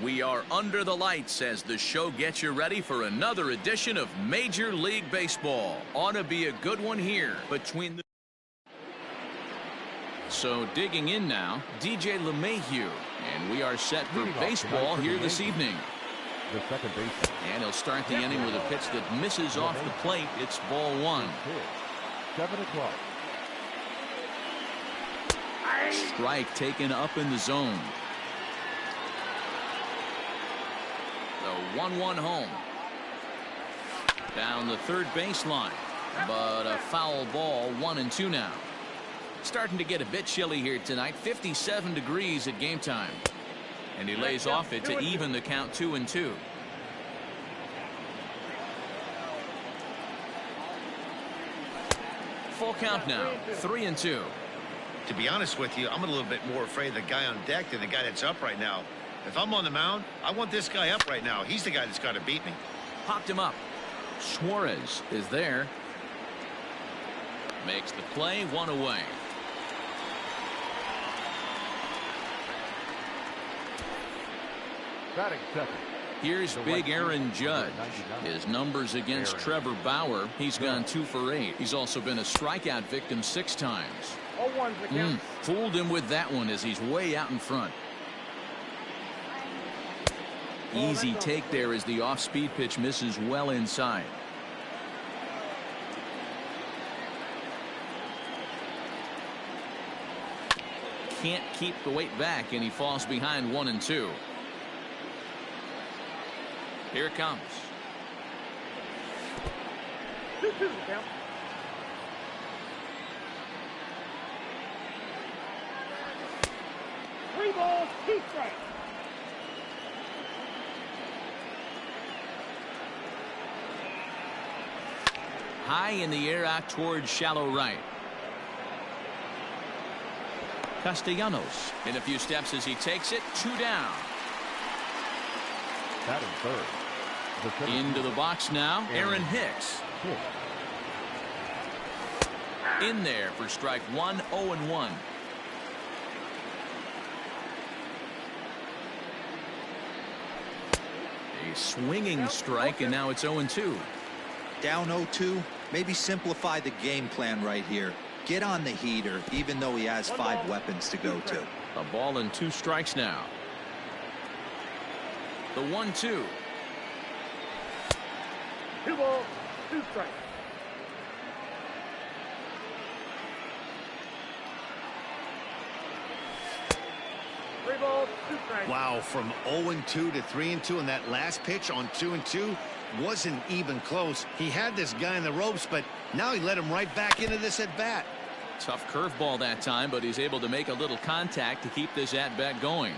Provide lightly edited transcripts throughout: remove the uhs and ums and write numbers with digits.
We are under the lights as the show gets you ready for another edition of Major League Baseball. Ought to be a good one here between the... So digging in now, DJ LeMahieu, and we are set for baseball here this evening. The second baseman. And he'll start the inning with a pitch that misses off the plate. It's ball one. 7 o'clock. Strike taken up in the zone. The 1-1 home. Down the third baseline. But a foul ball, 1-2 now. Starting to get a bit chilly here tonight. 57 degrees at game time. And he lays off it to even the count 2-2. Full count now. 3-2. To be honest with you, I'm a little bit more afraid of the guy on deck than the guy that's up right now. If I'm on the mound, I want this guy up right now. He's the guy that's got to beat me. Popped him up. Suarez is there. Makes the play, one away. Batting second. Here's big Aaron Judge. His numbers against Trevor Bauer. He's gone 2 for 8. He's also been a strikeout victim 6 times. Fooled him with that one as he's way out in front. Easy take there as the off-speed pitch misses well inside. Can't keep the weight back, and he falls behind 1-2. Here it comes. 2-2 count. Three balls, 2 strikes. High in the air out towards shallow right. Castellanos in a few steps as he takes it. 2 down. Batting third. Into the box now. Aaron Hicks. In there for strike 1, 0-1. A swinging strike, and now it's 0-2. Down 0-2. Maybe simplify the game plan right here. Get on the heater, even though he has 5 weapons to go to. A ball and 2 strikes now. The 1-2. 2 balls, 2 strikes. Three balls, 2 strikes. Wow, from 0-2 to 3-2, and that last pitch on 2-2 wasn't even close. He had this guy in the ropes, but now he let him right back into this at-bat. Tough curveball that time, but he's able to make a little contact to keep this at-bat going.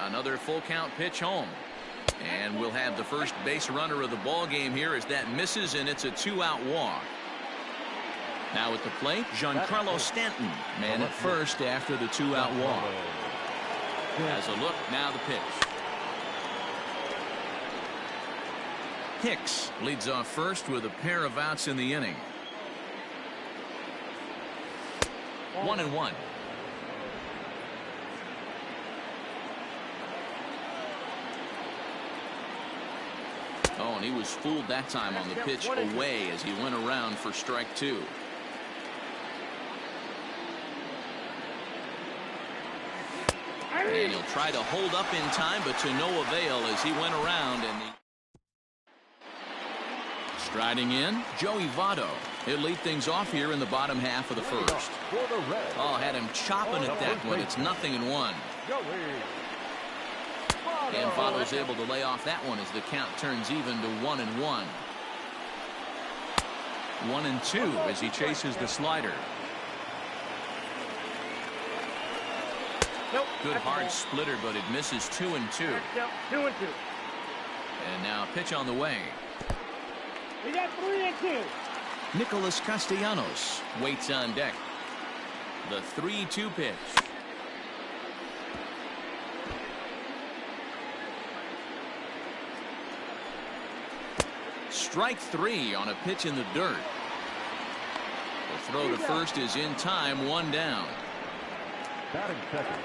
Another full count pitch home. And we'll have the first base runner of the ball game here as that misses, and it's a 2-out walk. Now at the plate, Giancarlo Stanton, man at first after the 2-out walk. Has a look, now the pitch. Hicks leads off first with a pair of outs in the inning. 1-1. Oh, and he was fooled that time on the pitch away as he went around for strike 2. And he'll try to hold up in time, but to no avail as he went around. And striding in, Joey Votto. He'll lead things off here in the bottom half of the first. Oh, had him chopping at that one. It's 0-1. And Votto's able to lay off that one as the count turns even to 1-1. 1-2 as he chases the slider. Good hard splitter, but it misses 2-2. 2-2. And now pitch on the way. We got 3-2. Nicholas Castellanos waits on deck. The 3-2 pitch. Strike 3 on a pitch in the dirt. The throw to first is in time, 1 down. Batting second,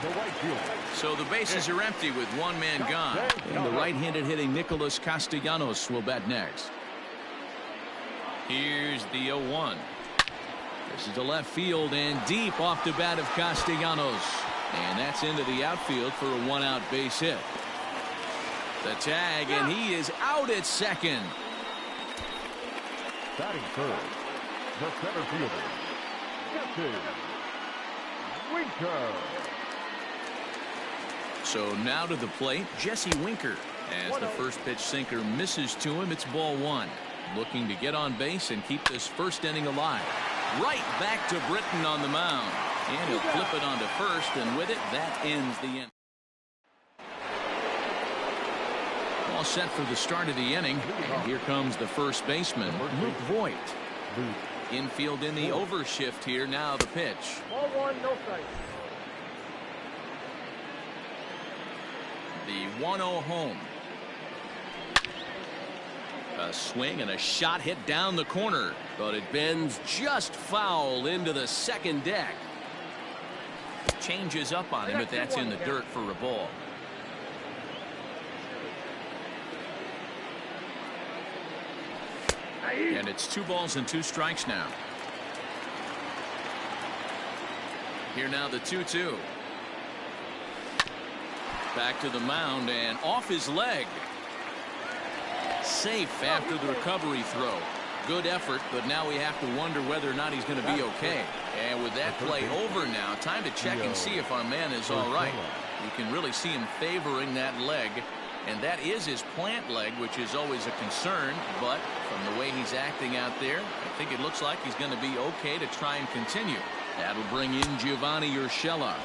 the right fielder. So the bases are empty with one man gone. And the right-handed hitting Nicholas Castellanos will bat next. Here's the 0-1. This is to left field and deep off the bat of Castellanos. And that's into the outfield for a one-out base hit. The tag, and he is out at second. Batting third, the center fielder, Jesse Winker. So now to the plate, Jesse Winker. As the first pitch sinker misses to him, it's ball one. Looking to get on base and keep this first inning alive. Right back to Britton on the mound. And he'll flip it onto first, and with it, that ends the inning. All set for the start of the inning. And here comes the first baseman, Luke Voigt. Infield in the overshift here. Now the pitch. Ball one, no strike. The 1-0 home. A swing and a shot hit down the corner, but it bends just foul into the second deck. Changes up on him, but that's in the dirt for a ball. And it's 2 balls and 2 strikes now. Here now the 2-2. Back to the mound and off his leg. Safe after the recovery throw. Good effort, but now we have to wonder whether or not he's going to be okay. And with that play over now, time to check and see if our man is all right. You can really see him favoring that leg, and that is his plant leg, which is always a concern. But from the way he's acting out there, I think it looks like he's going to be okay to try and continue. That'll bring in Giovanni Urshela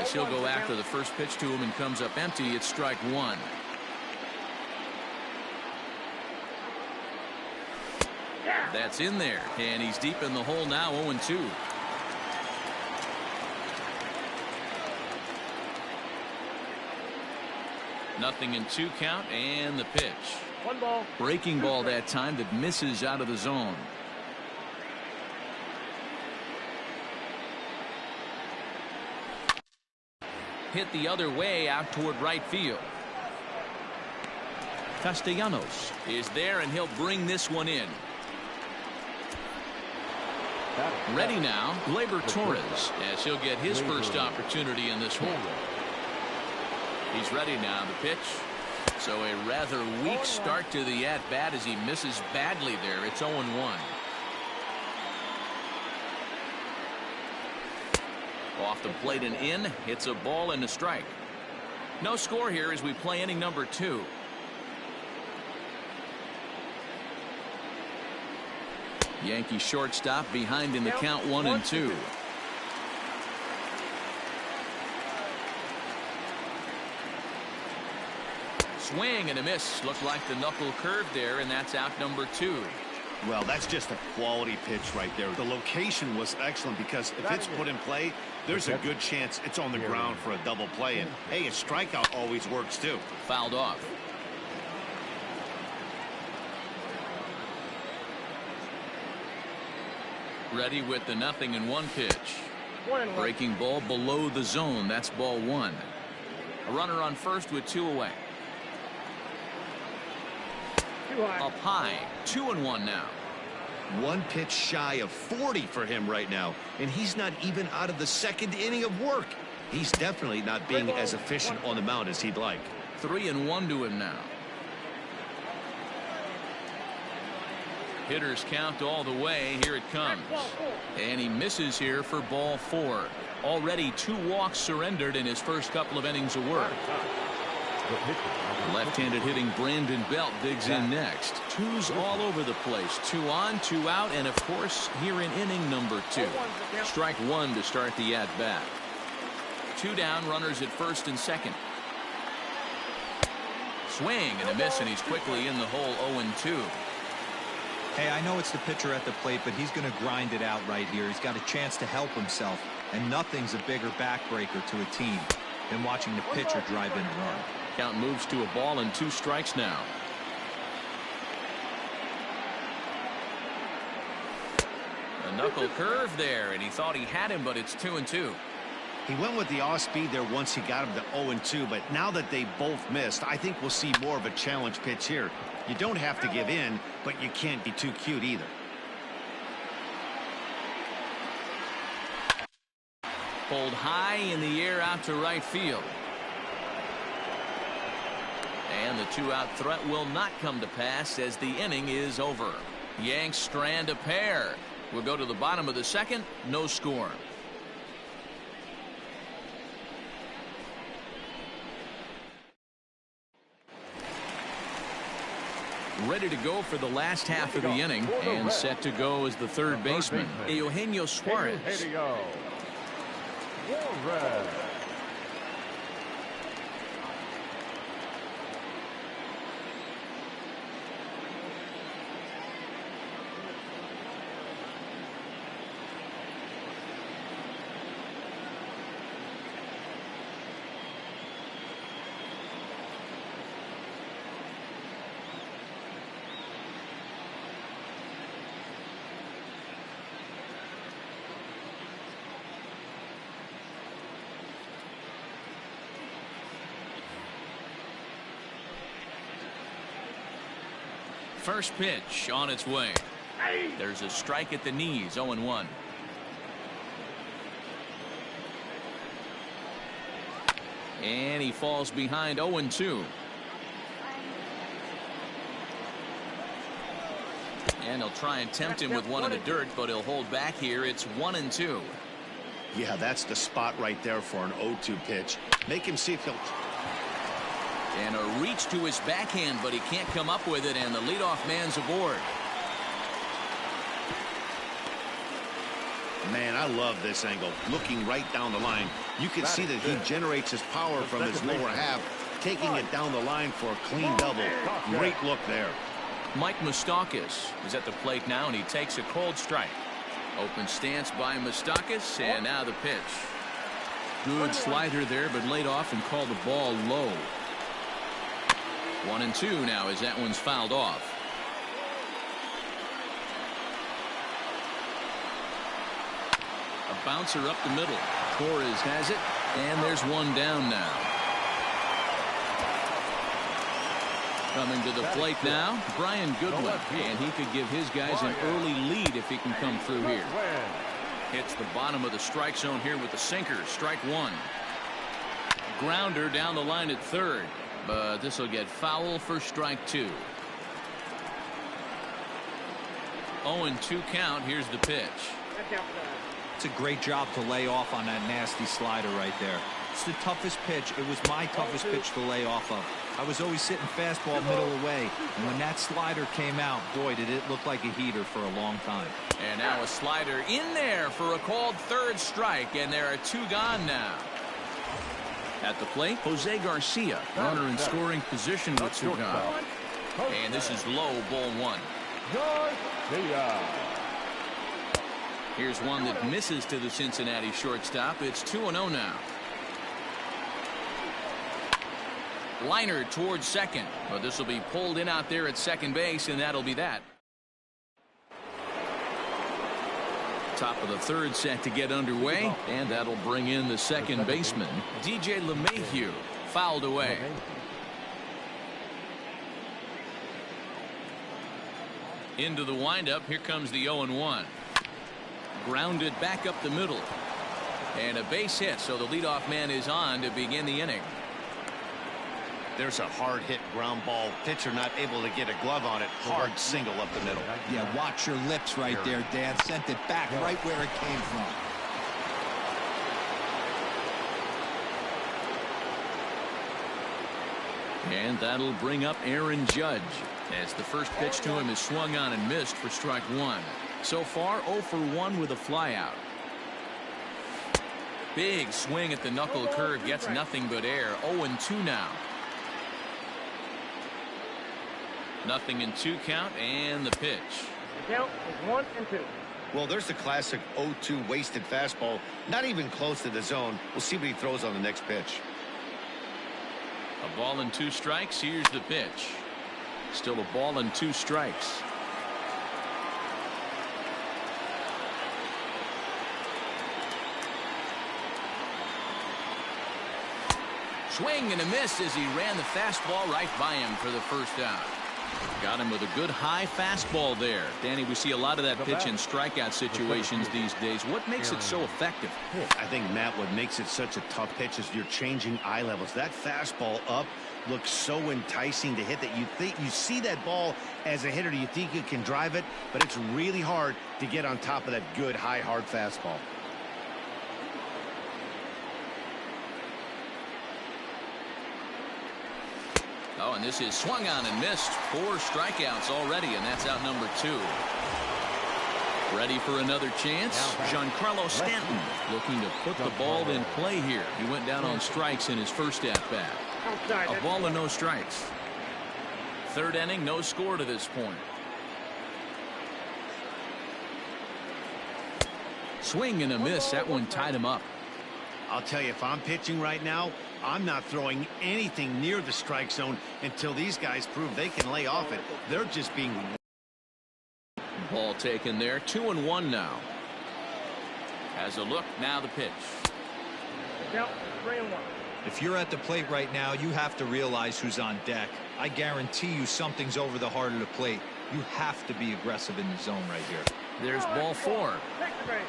as he'll go after the first pitch to him and comes up empty. It's strike one. That's in there, and he's deep in the hole now. 0-2. Nothing in 2 count, and the pitch. 1 ball. Breaking ball that time that misses out of the zone. Hit the other way out toward right field. Castellanos is there, and he'll bring this one in. Ready now, Gleyber Torres, as he'll get his first opportunity in this one. He's ready now, the pitch. So a rather weak start to the at-bat as he misses badly there. It's 0-1. Off the plate and in. It's a ball and a strike. No score here as we play inning number 2. Yankee shortstop behind in the count 1-2. Swing and a miss. Looked like the knuckle curve there, and that's out number 2. Well, that's just a quality pitch right there. The location was excellent because if it's put in play, there's a good chance it's on the ground for a double play. And hey, a strikeout always works too. Fouled off. Ready with the 0-1 pitch. Breaking ball below the zone. That's ball 1. A runner on first with 2 away. Up high. 2-1 now. 1 pitch shy of 40 for him right now, and he's not even out of the second inning of work. He's definitely not being as efficient on the mound as he'd like. 3-1 to him now. Hitters count all the way. Here it comes. And he misses here for ball 4. Already 2 walks surrendered in his first couple of innings of work. Left-handed hitting Brandon Belt digs in next. 2s all over the place. 2 on, 2 out, and of course here in inning number 2. Strike 1 to start the at-bat. 2 down, runners at first and second. Swing and a miss, and he's quickly in the hole. 0-2. Hey, I know it's the pitcher at the plate, but he's going to grind it out right here. He's got a chance to help himself, and nothing's a bigger backbreaker to a team than watching the pitcher drive in a run. Count moves to a ball and 2 strikes now. A knuckle curve there, and he thought he had him, but it's 2-2. He went with the off speed there once he got him to 0-2, but now that they both missed, I think we'll see more of a challenge pitch here. You don't have to give in, but you can't be too cute either. Pulled high in the air out to right field. And the two-out threat will not come to pass as the inning is over. Yanks strand a pair. We'll go to the bottom of the second. No score. Ready to go for the last half of the inning and set to go as the third baseman, Eugenio Suarez. First pitch on its way. There's a strike at the knees. 0-1. And he falls behind. 0-2. And he'll try and tempt him with one in the dirt, but he'll hold back here. It's 1-2. Yeah, that's the spot right there for an 0-2 pitch. Make him see if he'll... And a reach to his backhand, but he can't come up with it, and the leadoff man's aboard. Man, I love this angle. Looking right down the line, you can see that he generates his power from his lower half, taking it down the line for a clean double. Great look there. Mike Moustakas is at the plate now, and he takes a cold strike. Open stance by Moustakas, and now the pitch. Good slider there, but laid off and called the ball low. 1-2 now as that one's fouled off. A bouncer up the middle. Torres has it, and there's one down now. Coming to the plate now, Brian Goodwin, and he could give his guys an early lead if he can come through here. Hits the bottom of the strike zone here with the sinker. Strike one. Grounder down the line at third. But this will get foul for strike two. 0-2 count. Here's the pitch. It's a great job to lay off on that nasty slider right there. It's the toughest pitch. It was my toughest pitch to lay off of. I was always sitting fastball middle away, and when that slider came out, boy, did it look like a heater for a long time. And now a slider in there for a called third strike, and there are two gone now. At the plate, Jose Garcia, runner in scoring position with two gone. And this is low, ball one. Here's one that misses to the Cincinnati shortstop. It's 2-0 now. Liner towards second, but this will be pulled in out there at second base, and that'll be that. Top of the third set to get underway, and that'll bring in the second baseman, DJ LeMahieu, fouled away. Into the windup. Here comes the 0-1. Grounded back up the middle, and a base hit, so the leadoff man is on to begin the inning. There's a hard hit ground ball. Pitcher not able to get a glove on it. Hard single up the middle. Yeah, watch your lips right there, Dan. Sent it back right where it came from. And that'll bring up Aaron Judge as the first pitch to him is swung on and missed for strike one. So far 0 for 1 with a flyout. Big swing at the knuckle curve, gets nothing but air. 0-2 now. Nothing in 2 count, and the pitch. The count is 1-2. Well, there's the classic 0-2 wasted fastball. Not even close to the zone. We'll see what he throws on the next pitch. A ball and 2 strikes. Here's the pitch. Still a ball and 2 strikes. Swing and a miss as he ran the fastball right by him for the first out. Got him with a good high fastball there. Danny, we see a lot of that pitch in strikeout situations these days. What makes it so effective? I think, Matt, what makes it such a tough pitch is you're changing eye levels. That fastball up looks so enticing to hit that you see that ball as a hitter, you think you can drive it, but it's really hard to get on top of that good high hard fastball. Oh, and this is swung on and missed. 4 strikeouts already, and that's out number 2. Ready for another chance. Giancarlo Stanton looking to put the ball in play here. He went down on strikes in his first at-bat. A ball and no strikes. 3rd inning, no score to this point. Swing and a miss. That one tied him up. I'll tell you, if I'm pitching right now, I'm not throwing anything near the strike zone until these guys prove they can lay off it. They're just being... Ball taken there. 2-1 now. Has a look. Now the pitch. Count 3-1. If you're at the plate right now, you have to realize who's on deck. I guarantee you something's over the heart of the plate. You have to be aggressive in the zone right here. There's ball 4. Take the base.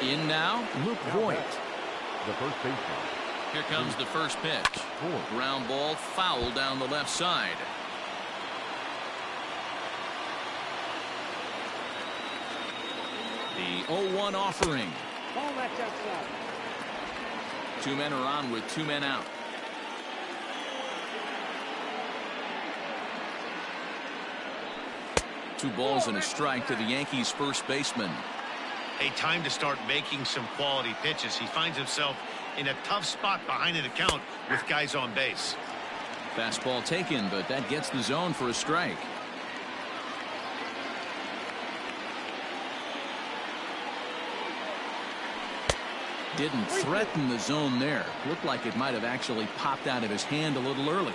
In now, Luke Voigt. The first baseman. Here comes the first pitch. Ground ball foul down the left side. The 0-1 offering. Ball match outside. 2 men are on with 2 men out. Two balls and a strike to the Yankees first baseman. A time to start making some quality pitches. He finds himself in a tough spot behind an account with guys on base. Fastball taken, but that gets the zone for a strike. Didn't threaten the zone there. Looked like it might have actually popped out of his hand a little early.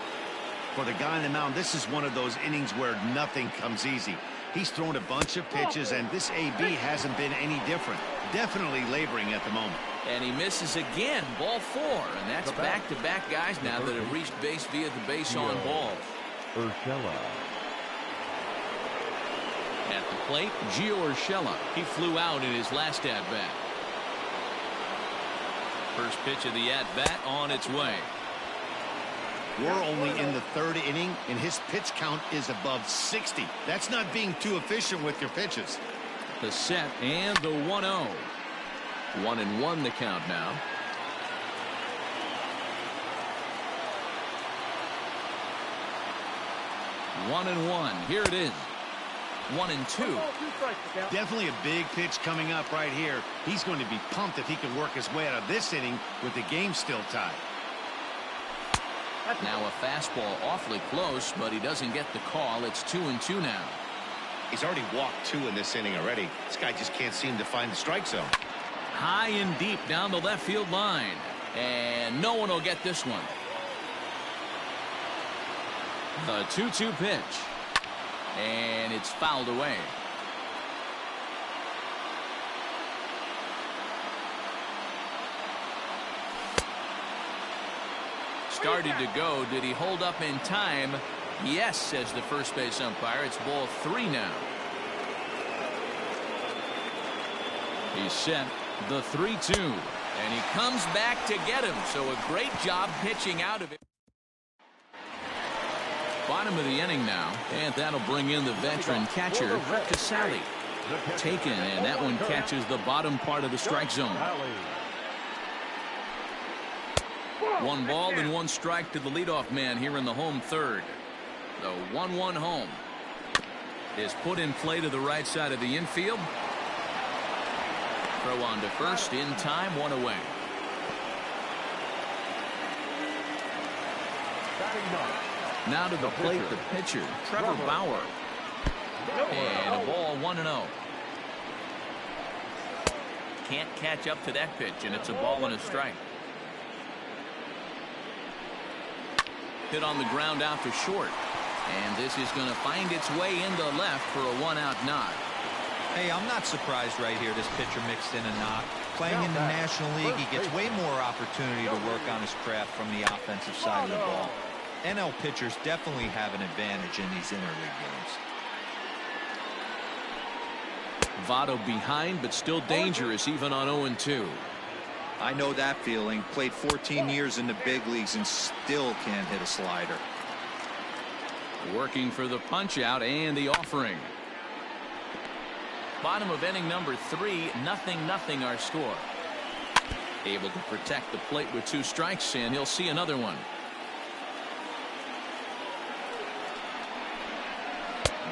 For the guy on the mound, this is one of those innings where nothing comes easy. He's thrown a bunch of pitches, and this AB hasn't been any different. Definitely laboring at the moment. And he misses again. Ball 4. And that's back-to-back guys now that have reached base via the base on balls. Urshela. At the plate, Gio Urshela. He flew out in his last at-bat. First pitch of the at-bat on its way. We're only in the 3rd inning, and his pitch count is above 60. That's not being too efficient with your pitches. The set and the 1-0. 1-1 the count now. One and one. Here it is. 1-2. Definitely a big pitch coming up right here. He's going to be pumped if he can work his way out of this inning with the game still tied. Now a fastball awfully close, but he doesn't get the call. It's 2-2 now. He's already walked 2 in this inning already. This guy just can't seem to find the strike zone. High and deep down the left field line. And no one will get this one. The 2-2 pitch. And it's fouled away. Started to go. Did he hold up in time? Yes, says the first base umpire. It's ball 3 now. He's set the 3-2. And he comes back to get him. So a great job pitching out of it. Bottom of the inning now. And that'll bring in the veteran catcher, Casale. Taken, and that one catches the bottom part of the strike zone. 1 ball and 1 strike to the leadoff man here in the home 3rd. The 1-1 home is put in play to the right side of the infield. Throw on to first in time, 1 away. Now to the plate, the pitcher, Trevor Bauer. And a ball 1-0. Can't catch up to that pitch, and it's a ball and a strike. Hit on the ground out to short. And this is going to find its way into left for a 1-out knock. Hey, I'm not surprised right here this pitcher mixed in a knock. Playing in the National League, he gets way more opportunity to work on his craft from the offensive side of the ball. NL pitchers definitely have an advantage in these interleague games. Votto behind, but still dangerous even on 0-2. I know that feeling. Played 14 years in the big leagues and still can't hit a slider. Working for the punch out and the offering. Bottom of inning number 3, 0-0 our score. Able to protect the plate with 2 strikes, and he'll see another one.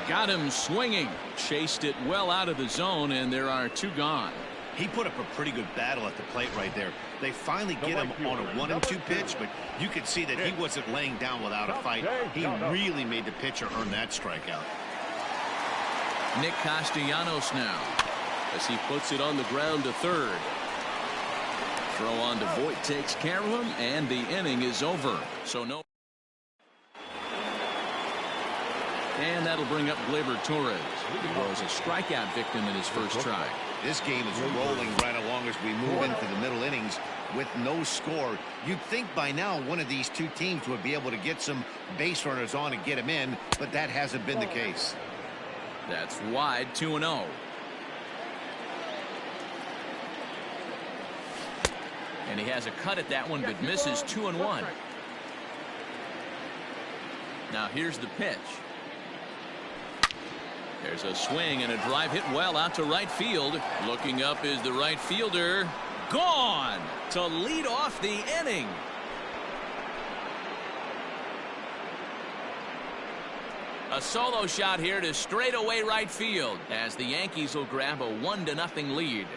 Got him swinging. Chased it well out of the zone, and there are 2 gone. He put up a pretty good battle at the plate right there. They finally get him on a 1-2 pitch, but you could see that he wasn't laying down without a fight. He really made the pitcher earn that strikeout. Nick Castellanos now as he puts it on the ground to third. Throw on to Voit takes care of him, and the inning is over. So no. And that'll bring up Gleyber Torres. He was a strikeout victim in his first try. This game is rolling right along as we move into the middle innings with no score. You'd think by now one of these 2 teams would be able to get some base runners on and get them in, but that hasn't been the case. That's wide, 2-0. And he has a cut at that one, but misses 2-1. Now here's the pitch. There's a swing and a drive hit well out to right field. Looking up is the right fielder. Gone to lead off the inning. A solo shot here to straightaway right field as the Yankees will grab a 1-0 lead.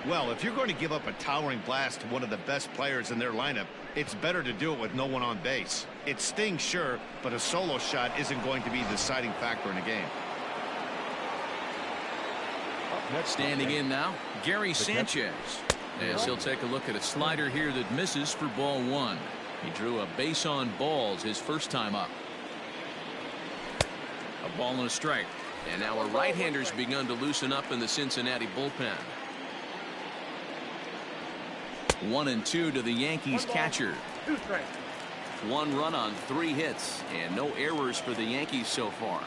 Well, if you're going to give up a towering blast to one of the best players in their lineup, it's better to do it with no one on base. It stings, sure, but a solo shot isn't going to be the deciding factor in a game. Standing in now, Gary Sanchez. As he'll take a look at a slider here that misses for ball 1. He drew a base on balls his first time up. A ball and a strike. And now a right-hander's begun to loosen up in the Cincinnati bullpen. 1-2 to the Yankees catcher. 1 run on 3 hits and no errors for the Yankees so far.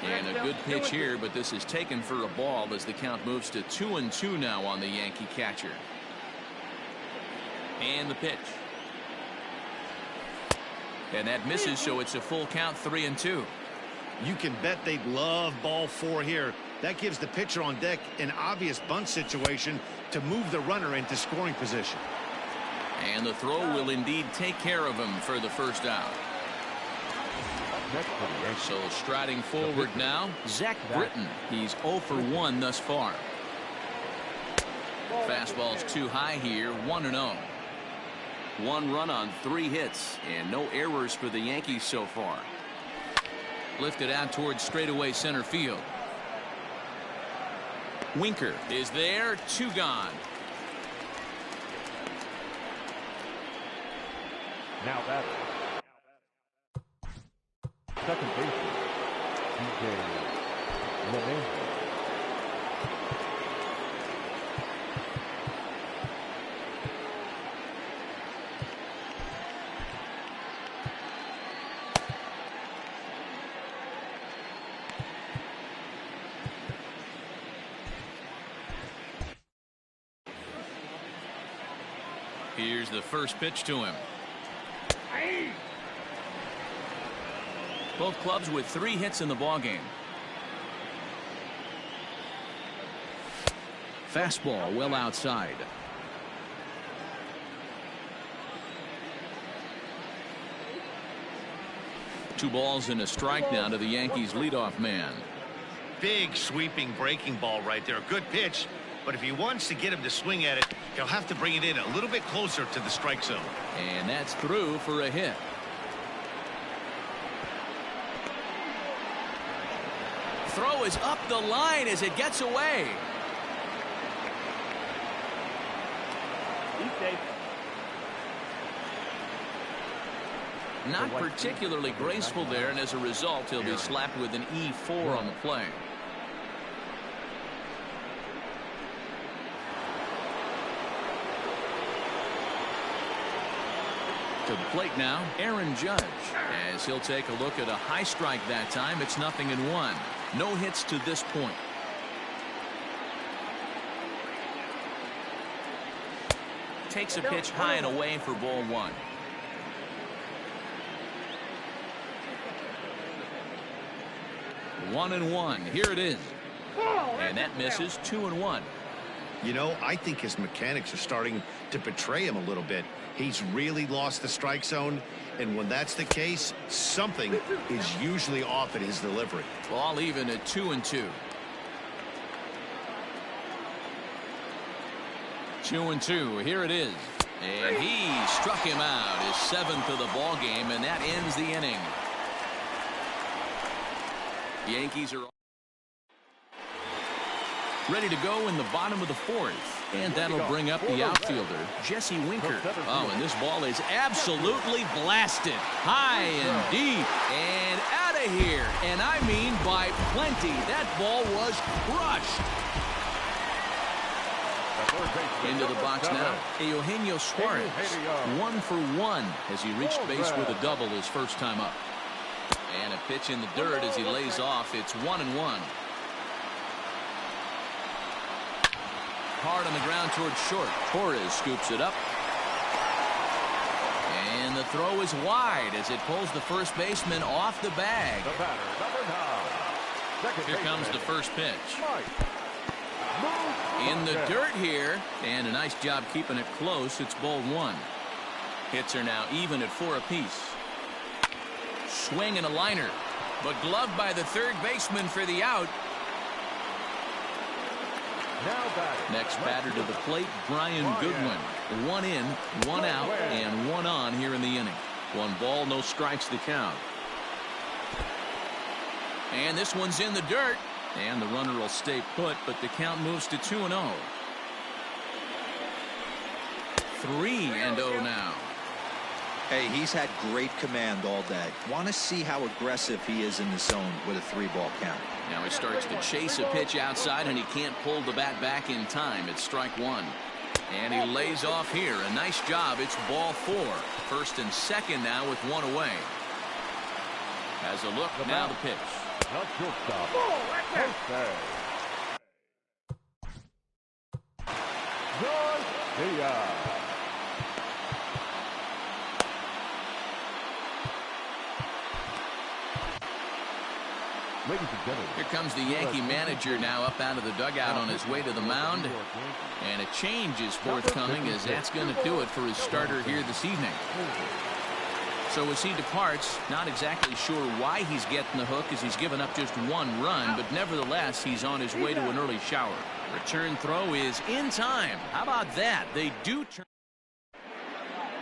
And a good pitch here, but this is taken for a ball as the count moves to 2-2 now on the Yankee catcher. And the pitch. And that misses, so it's a full count, 3-2. You can bet they'd love ball 4 here. That gives the pitcher on deck an obvious bunt situation to move the runner into scoring position. And the throw will indeed take care of him for the first out. So striding forward now, Zach Britton. He's 0 for 1 thus far. Fastball's too high here, 1-0. 1 run on 3 hits and no errors for the Yankees so far. Lifted out towards straightaway center field. Winker is there, 2 gone. Now that's second baseman, DJ lmannican. Here's the first pitch to him. Both clubs with 3 hits in the ballgame. Fastball well outside. Two balls and a strike now to the Yankees leadoff man. Big sweeping breaking ball right there. Good pitch, but if he wants to get him to swing at it, he'll have to bring it in a little bit closer to the strike zone. And that's through for a hit. Throw is up the line as it gets away. Not particularly graceful there, and as a result, he'll be slapped with an E4 on the play. To the plate now, Aaron Judge, as he'll take a look at a high strike that time. It's 0-1. No hits to this point. Takes a pitch high and away for ball 1. One and one. Here it is. And that misses. 2-1. You know, I think his mechanics are starting to betray him a little bit. He's really lost the strike zone, and when that's the case, something is usually off at his delivery. Ball even at 2-2. 2-2. Here it is. And he struck him out, his 7th of the ball game, and that ends the inning. Yankees are ready to go in the bottom of the 4th. And that'll bring up the outfielder, Jesse Winker. Oh, and this ball is absolutely blasted. High and deep and out of here. And I mean by plenty. That ball was crushed. Into the box now, Eugenio Suarez. 1 for 1 as he reached base with a double his first time up. And a pitch in the dirt as he lays off. It's 1-1. Hard on the ground towards short. Torres scoops it up. And the throw is wide as it pulls the first baseman off the bag. Here comes the first pitch. In the dirt here. And a nice job keeping it close. It's ball 1. Hits are now even at 4 apiece. Swing and a liner. But gloved by the third baseman for the out. Next batter to the plate, Brian Goodwin. 1 in, 1 out, and 1 on here in the inning. 1 ball, no strikes the count. And this one's in the dirt. And the runner will stay put, but the count moves to 2-0. 3-0 now. Hey, he's had great command all day. Want to see how aggressive he is in the zone with a 3-ball count. Now he starts to chase a pitch outside, and he can't pull the bat back in time. It's strike 1. And he lays off here. A nice job. It's ball 4. First and second now with 1 away. Has a look. Now the pitch. Here comes the Yankee manager now up out of the dugout on his way to the mound. And a change is forthcoming, as that's going to do it for his starter here this evening. So as he departs, not exactly sure why he's getting the hook, as he's given up just 1 run, but nevertheless he's on his way to an early shower. Return throw is in time. How about that? They do turn.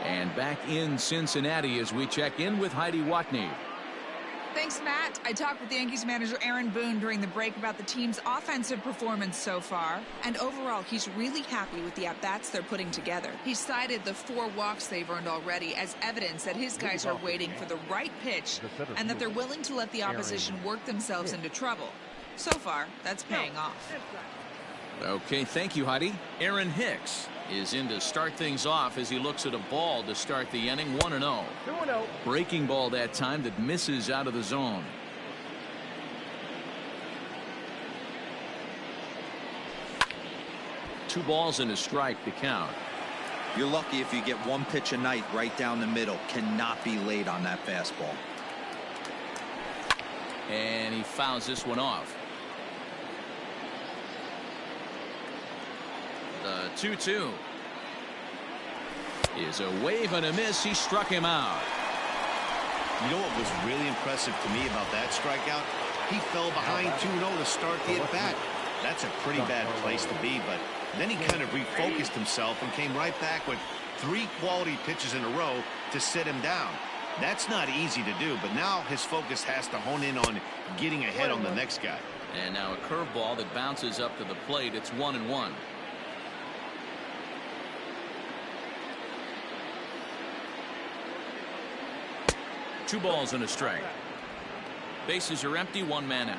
And back in Cincinnati as we check in with Heidi Watney. Thanks, Matt. I talked with the Yankees manager Aaron Boone during the break about the team's offensive performance so far. And overall, he's really happy with the at-bats they're putting together. He cited the 4 walks they've earned already as evidence that his guys are waiting for the right pitch and that they're willing to let the opposition work themselves into trouble. So far, that's paying off. Okay, thank you, Heidi. Aaron Hicks is in to start things off as he looks at a ball to start the inning. 1-0. 2-0. Breaking ball that time that misses out of the zone. Two balls and a strike to count. You're lucky if you get 1 pitch a night right down the middle. Cannot be late on that fastball. And he fouls this one off. The 2-2 is a wave and a miss. He struck him out. You know what was really impressive to me about that strikeout? He fell behind 2-0 to start the at-bat. That's a pretty bad place to be, but then he kind of refocused himself and came right back with 3 quality pitches in a row to sit him down. That's not easy to do, but now his focus has to hone in on getting ahead on the next guy. And now a curveball that bounces up to the plate. It's 1-1. 2 balls and a strike. Bases are empty, 1 man out.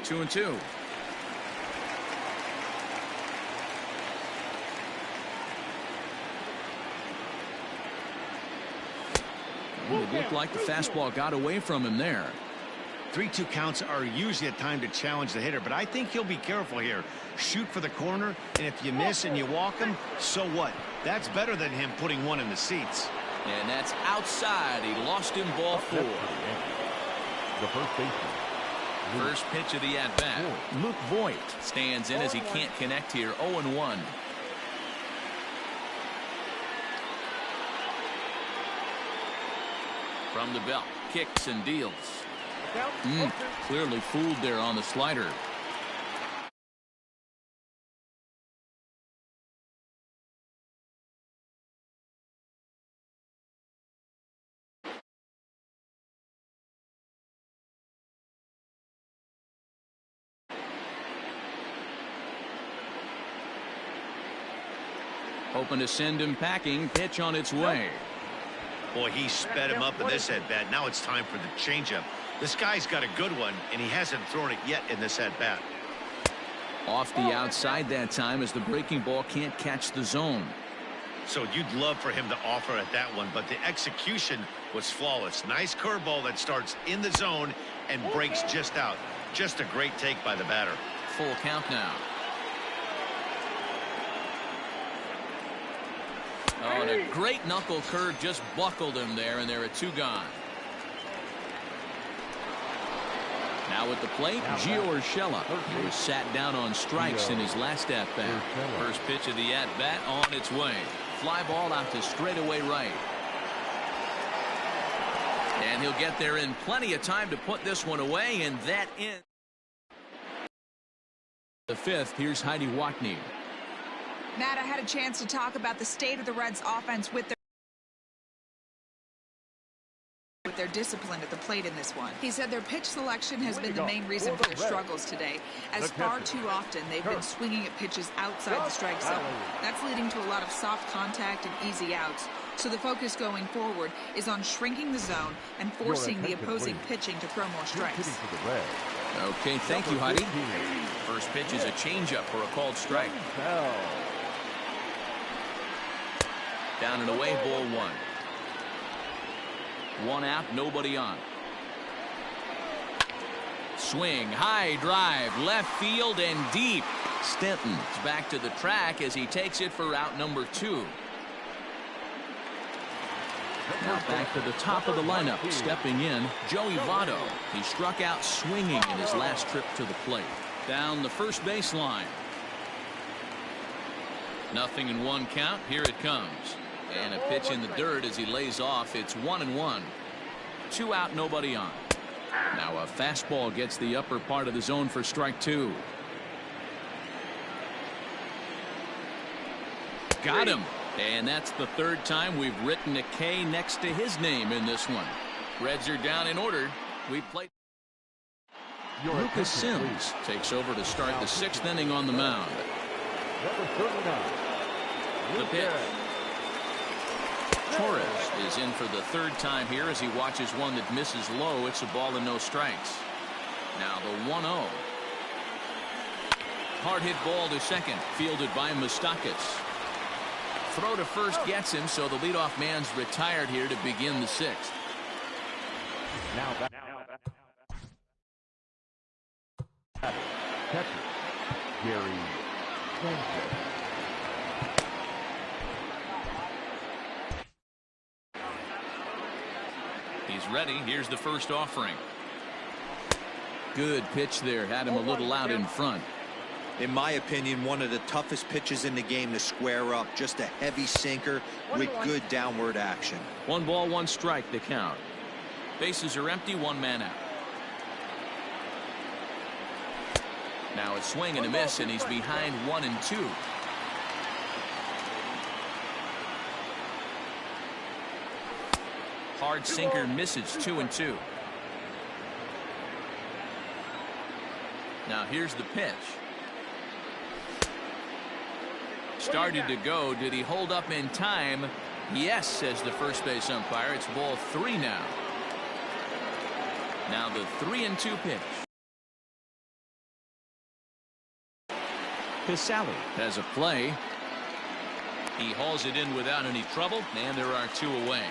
2-2. It looked like the fastball got away from him there. 3-2 counts are usually a time to challenge the hitter, but I think he'll be careful here. Shoot for the corner, and if you miss and you walk him, so what? That's better than him putting one in the seats. And that's outside. He lost him, ball 4. The first baseman. First pitch of the at-bat. Luke Voigt stands in as he can't connect here. 0-1. From the belt, kicks and deals. Clearly fooled there on the slider. Hoping to send him packing. Pitch on its way. Boy, he sped him up in this at-bat. Now it's time for the changeup. This guy's got a good one, and he hasn't thrown it yet in this at-bat. Off the outside that time as the breaking ball can't catch the zone. So you'd love for him to offer at that one, but the execution was flawless. Nice curveball that starts in the zone and breaks just out. Just a great take by the batter. Full count now. Oh, and a great knuckle curve just buckled him there, and there are 2 gone. Now at the plate, Gio Urshela, who was sat down on strikes in his last at-bat. First pitch of the at-bat on its way. Fly ball out to straightaway right. And he'll get there in plenty of time to put this one away, and that ends the 5th. Here's Heidi Watney. Matt, I had a chance to talk about the state of the Reds offense with their discipline at the plate in this one. He said their pitch selection has been the main reason for their struggles today, as far too often they've been swinging at pitches outside the strike zone. That's leading to a lot of soft contact and easy outs. So the focus going forward is on shrinking the zone and forcing the opposing pitching to throw more strikes. Okay, thank you, Heidi. First pitch is a changeup for a called strike. Down and away, ball 1. 1 out, nobody on. Swing, high drive, left field and deep. Stenton's back to the track as he takes it for out number 2. Now back to the top of the lineup, stepping in, Joey Votto. He struck out swinging in his last trip to the plate. Down the first baseline. 0-1 count. Here it comes. And a pitch in the dirt as he lays off. It's 1-1. 2 out, nobody on. Now a fastball gets the upper part of the zone for strike 2. Got him. And that's the 3rd time we've written a K next to his name in this one. Reds are down in order. We played. Lucas Sims takes over to start the 6th inning on the mound. The pitch. Torres is in for the 3rd time here as he watches one that misses low. It's a ball and no strikes. Now the 1-0. Hard hit ball to second, fielded by Moustakas. Throw to first gets him, so the leadoff man's retired here to begin the 6th. Now back. Catcher, Gary Sanchez. He's ready. Here's the first offering. Good pitch there. Had him a little out in front. In my opinion, one of the toughest pitches in the game to square up. Just a heavy sinker with good downward action. 1 ball, 1 strike to count. Bases are empty, 1 man out. Now a swing and a miss, and he's behind 1-2. Hard sinker misses, 2-2. Now here's the pitch. Started to go. Did he hold up in time? Yes, says the first base umpire. It's ball 3 now. Now the 3-2 pitch. Pisali has a play. He hauls it in without any trouble, and there are 2 away.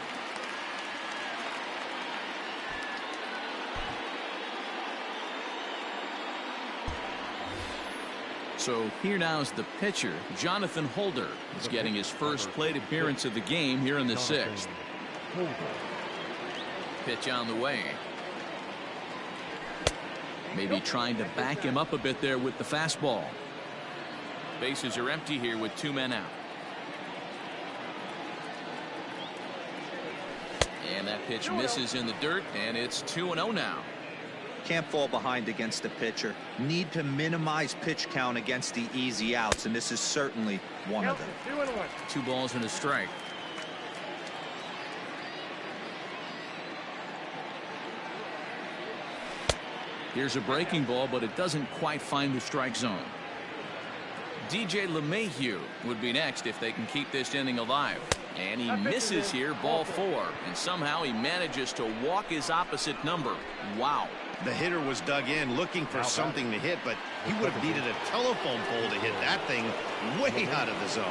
So here now is the pitcher, Jonathan Holder, is getting his first plate appearance of the game here in the 6th. Pitch on the way. Maybe trying to back him up a bit there with the fastball. Bases are empty here with 2 men out. And that pitch misses in the dirt, and it's 2-0 now. Can't fall behind against the pitcher. Need to minimize pitch count against the easy outs, and this is certainly one of them. 2 balls and a strike. Here's a breaking ball, but it doesn't quite find the strike zone. DJ LeMahieu would be next if they can keep this inning alive. And he misses here, ball 4. And somehow he manages to walk his opposite number. Wow. The hitter was dug in looking for something to hit, but he would have needed a telephone pole to hit that thing way out of the zone.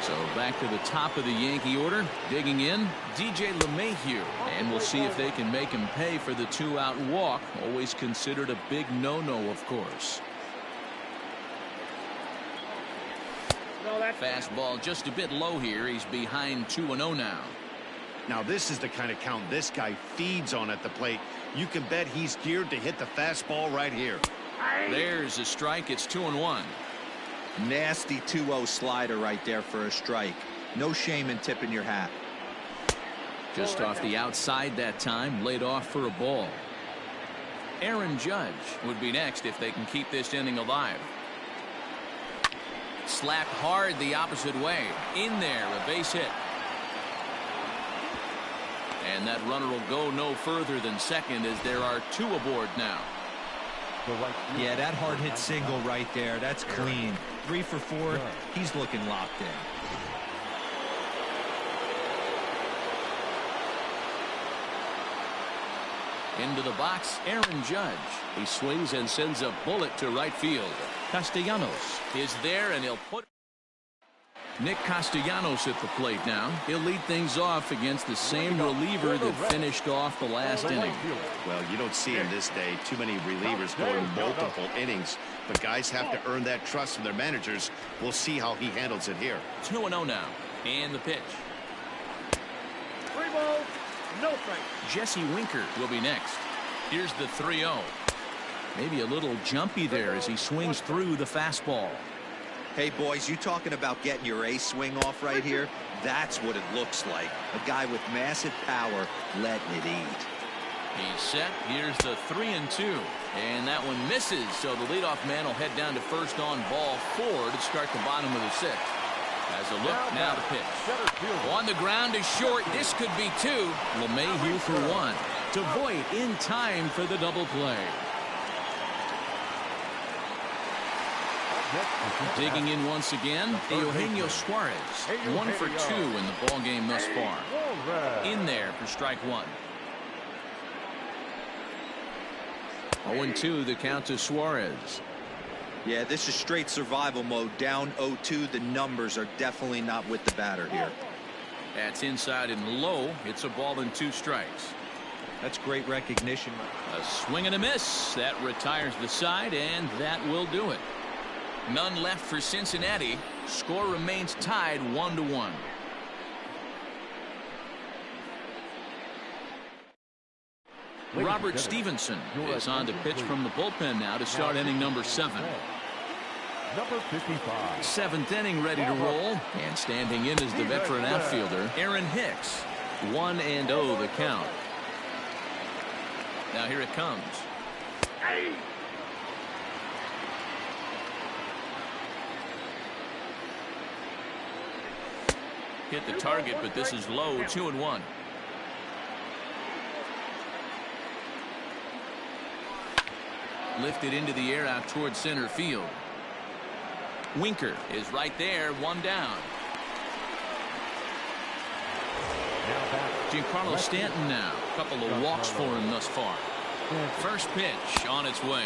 So back to the top of the Yankee order, digging in, DJ LeMahieu. And we'll see if they can make him pay for the 2-out walk. Always considered a big no-no, of course. Fastball just a bit low here. He's behind 2-0 now. Now this is the kind of count this guy feeds on at the plate. You can bet he's geared to hit the fastball right here. There's a strike. It's 2-1. Nasty 2-0 slider right there for a strike. No shame in tipping your hat. Just off the outside that time, laid off for a ball. Aaron Judge would be next if they can keep this inning alive. Slapped hard the opposite way. In there, a base hit. And that runner will go no further than second as there are 2 aboard now. Yeah, that hard hit single right there. That's clean. 3 for 4. He's looking locked in. Into the box, Aaron Judge. He swings and sends a bullet to right field. Castellanos is there, and he'll put Nick Castellanos at the plate now. He'll lead things off against the same reliever that finished off the last inning. Well, you don't see in this day too many relievers going multiple innings, but guys have to earn that trust from their managers. We'll see how he handles it here. 2-0 now, and the pitch. 3 balls, no strike. Jesse Winker will be next. Here's the 3-0. Maybe a little jumpy there as he swings through the fastball. Hey, boys, you talking about getting your ace swing off right here? That's what it looks like. A guy with massive power letting it eat. He's set. Here's the 3-2. And that one misses, so the leadoff man will head down to first on ball 4 to start the bottom of the 6th. As a look, now the pitch. On the ground is short. This could be 2. LeMahieu for 1. To Voit in time for the double play. Digging in once again, Eugenio Suarez. 1 for 2 in the ball game thus far. In there for strike 1. 0-2 the count to Suarez. Yeah, this is straight survival mode. Down 0-2. The numbers are definitely not with the batter here. That's inside and low. It's a ball and 2 strikes. That's great recognition. A swing and a miss. That retires the side, and that will do it. None left for Cincinnati. Score remains tied 1-1. Robert Stevenson is on to pitch from the bullpen now to start inning number 7. Number 55. 7th inning ready to roll, and standing in is the veteran outfielder Aaron Hicks. 1-0 the count. Now here it comes. Hit the target, but this is low. 2-1. Lifted into the air out towards center field. Winker is right there, one down. Giancarlo Stanton now. A couple of walks for him thus far. First pitch on its way.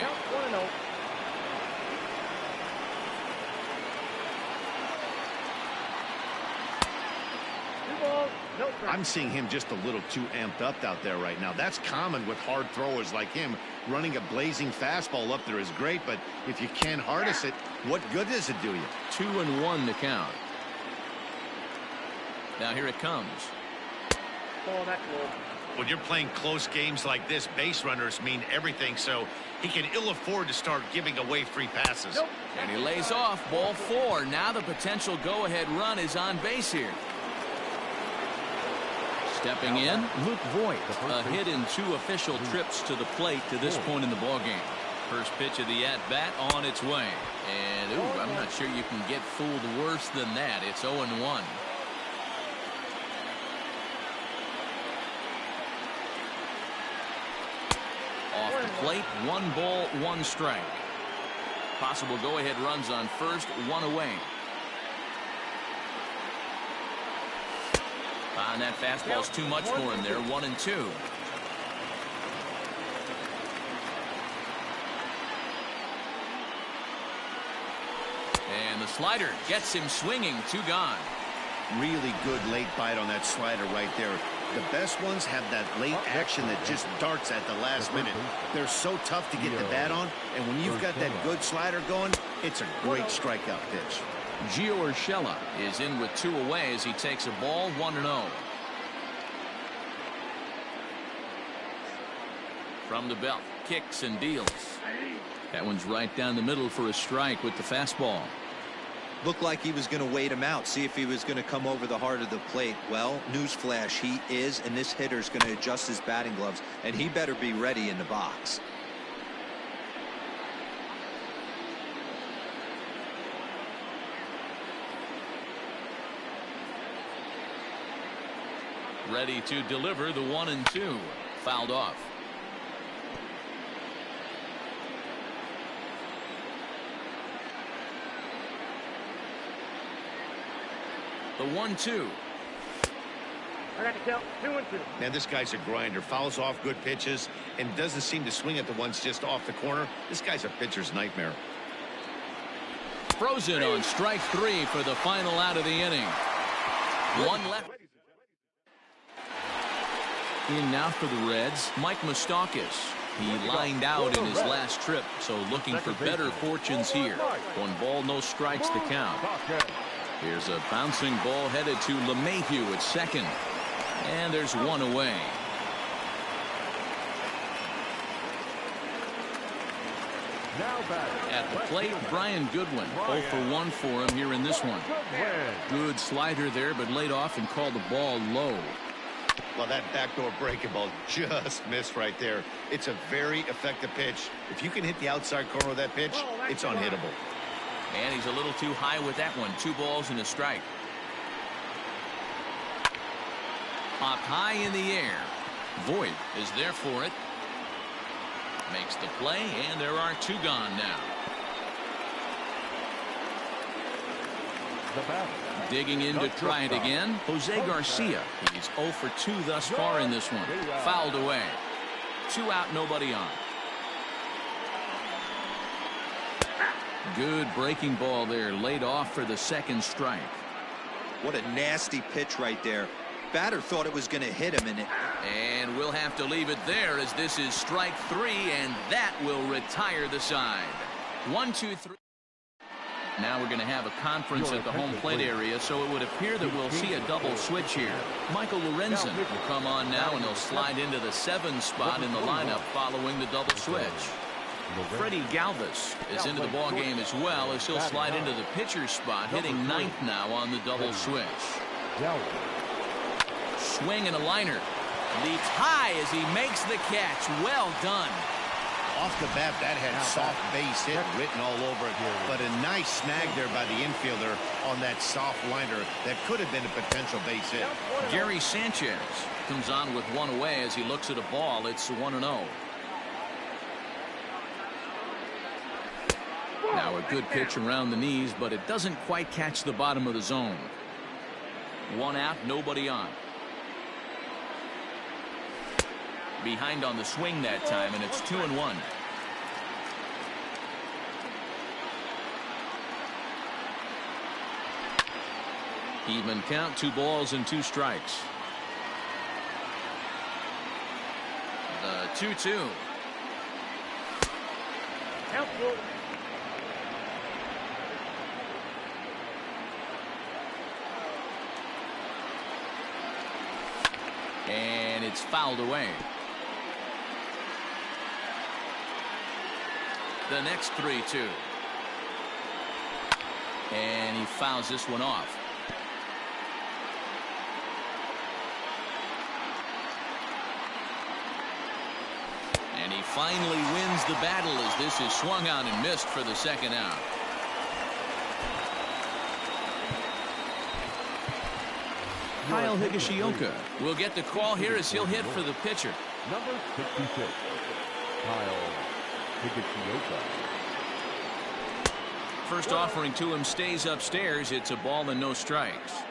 I'm seeing him just a little too amped up out there right now. That's common with hard throwers like him. Running a blazing fastball up there is great, but if you can't harness it, what good does it do you? 2-1 to count. Now here it comes. Oh, that's low. When you're playing close games like this, base runners mean everything, so he can ill afford to start giving away free passes. Nope. And he lays off, ball 4. Now the potential go-ahead run is on base here. Stepping in, Luke Voigt. A hit in 2 official trips to the plate to this point in the ballgame. First pitch of the at-bat on its way. And, ooh, I'm not sure you can get fooled worse than that. It's 0-1. Off the plate, 1 ball, 1 strike. Possible go-ahead runs on first, 1 away. And that fastball's too much for him there, 1-2. And the slider gets him swinging, 2 gone. Really good late bite on that slider right there. The best ones have that late action that just darts at the last minute. They're so tough to get the bat on, and when you've got that good slider going, it's a great strikeout pitch. Gio Urshela is in with 2 away as he takes a ball, 1-0. From the belt, kicks and deals. That one's right down the middle for a strike with the fastball. Looked like he was going to wait him out, see if he was going to come over the heart of the plate. Well, newsflash, he is, and this hitter's going to adjust his batting gloves, and he better be ready in the box. Ready to deliver the 1-2. Fouled off. The 1-2. I got to count 2-2. Man, this guy's a grinder. Fouls off good pitches and doesn't seem to swing at the ones just off the corner. This guy's a pitcher's nightmare. Frozen on strike 3 for the final out of the inning. 1 left. In now for the Reds, Mike Moustakas. He lined out in his last trip, so looking for better fortunes here. 1 ball, no strikes to count. Here's a bouncing ball headed to LeMahieu at second. And there's 1 away. At the plate, Brian Goodwin. 0 for 1 for him here in this one. Good slider there, but laid off and called the ball low. Well, that backdoor breaking ball just missed right there. It's a very effective pitch. If you can hit the outside corner of that pitch, it's unhittable. And he's a little too high with that one. 2 balls and a strike. Popped high in the air. Voigt is there for it. Makes the play, and there are 2 gone now. Digging in to try it again, Jose Garcia. He's 0 for 2 thus far in this one. Fouled away. 2 out, nobody on. Good breaking ball there, laid off for the 2nd strike. What a nasty pitch right there. Batter thought it was going to hit him, and we'll have to leave it there as this is strike 3, and that will retire the side. 1, 2, 3. Now we're going to have a conference at the home plate area, so it would appear that we'll see a double switch here. Michael Lorenzen will come on now, and he'll slide into the 7 spot in the lineup following the double switch. Freddie Galvis is into the ball game as well, as he'll slide into the pitcher's spot, hitting 9th now on the double switch. Swing and a liner. Leaps high as he makes the catch. Well done. Off the bat, that had soft base hit written all over it. But a nice snag there by the infielder on that soft liner that could have been a potential base hit. Gary Sanchez comes on with 1 away as he looks at a ball. It's 1-0. Now a good pitch around the knees, but it doesn't quite catch the bottom of the zone. One out, nobody on. Behind on the swing that time, and it's 2-1. Even count, 2 balls and 2 strikes. The 2-2. And it's fouled away. The next 3-2. And he fouls this one off. And he finally wins the battle as this is swung on and missed for the second out. Kyle Higashioka will get the call here as he'll hit for the pitcher. Number 66, Kyle Higashioka. First offering to him stays upstairs. It's a ball and no strikes.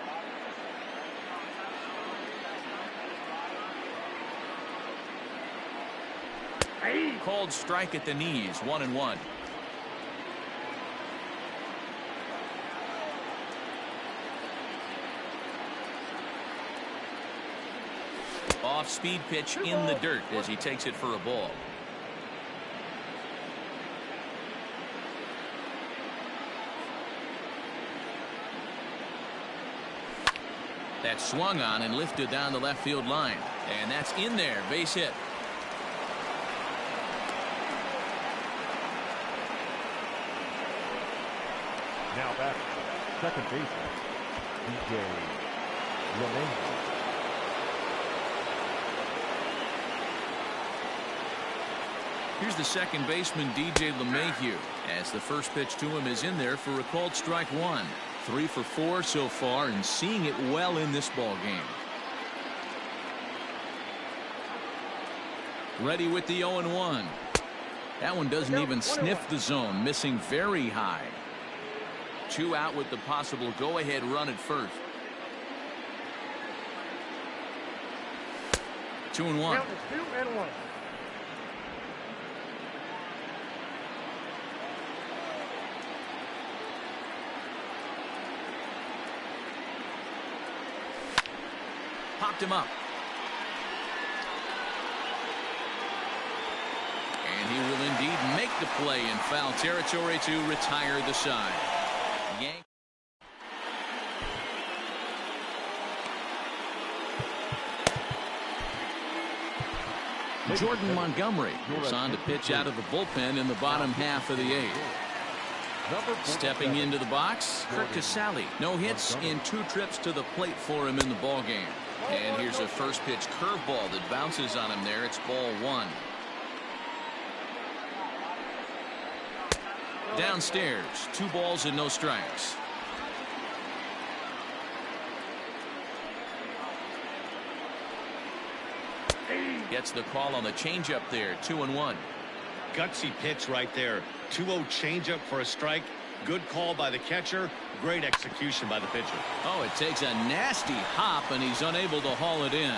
Called strike at the knees, 1-1. Off speed pitch in the dirt as he takes it for a ball. That swung on and lifted down the left field line, and that's in there, base hit. Now back, second baseman, DJ lmannican. Here's the second baseman, DJ LeMahieu, as the first pitch to him is in there for a called strike 1. 3 for 4 so far and seeing it well in this ball game. Ready with the 0-1. That one doesn't even sniff the zone, missing very high. 2 out with the possible go-ahead run at first. 2-1. 2-1. Popped him up. And he will indeed make the play in foul territory to retire the side. Jordan Montgomery moves on to pitch out of the bullpen in the bottom half of the 8th. Stepping into the box, Kurt Casale. No hits in 2 trips to the plate for him in the ball game. And here's a first pitch curveball that bounces on him there. It's ball 1. Downstairs, 2 balls and no strikes. Gets the call on the changeup there, 2-1. Gutsy pitch right there. 2-0 changeup for a strike. Good call by the catcher. Great execution by the pitcher. Oh, it takes a nasty hop, and he's unable to haul it in.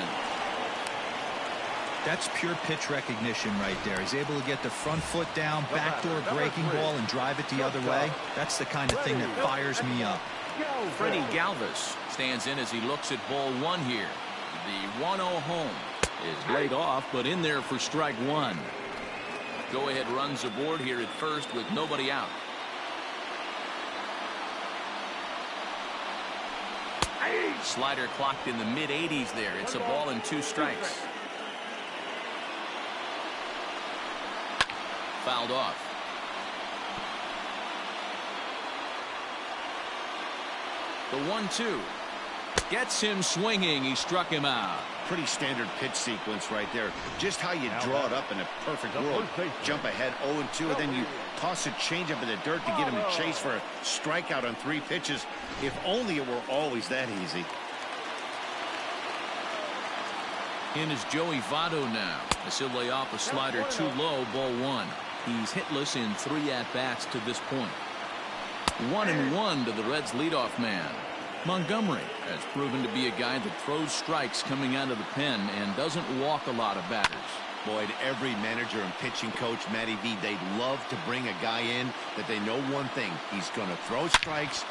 That's pure pitch recognition right there. He's able to get the front foot down, backdoor breaking ball, and drive it the other way. That's the kind of thing that fires me up. Freddie Galvis stands in as he looks at ball 1 here. The 1-0 home is laid off, but in there for strike 1. Go-ahead runs aboard here at first with nobody out. Slider clocked in the mid-80s there. It's a ball and 2 strikes. Fouled off. The 1-2 gets him swinging. He struck him out. Pretty standard pitch sequence right there. Just how you draw it up in a perfect world. Jump ahead 0-2, and then you toss a changeup in the dirt to get him to chase for a strikeout on 3 pitches. If only it were always that easy. In is Joey Votto now, as he'll lay off a slider too low, ball 1. He's hitless in 3 at-bats to this point. 1-1 to the Reds' leadoff man. Montgomery has proven to be a guy that throws strikes coming out of the pen and doesn't walk a lot of batters. Boyd, every manager and pitching coach, Matty V, they'd love to bring a guy in that they know one thing. He's going to throw strikes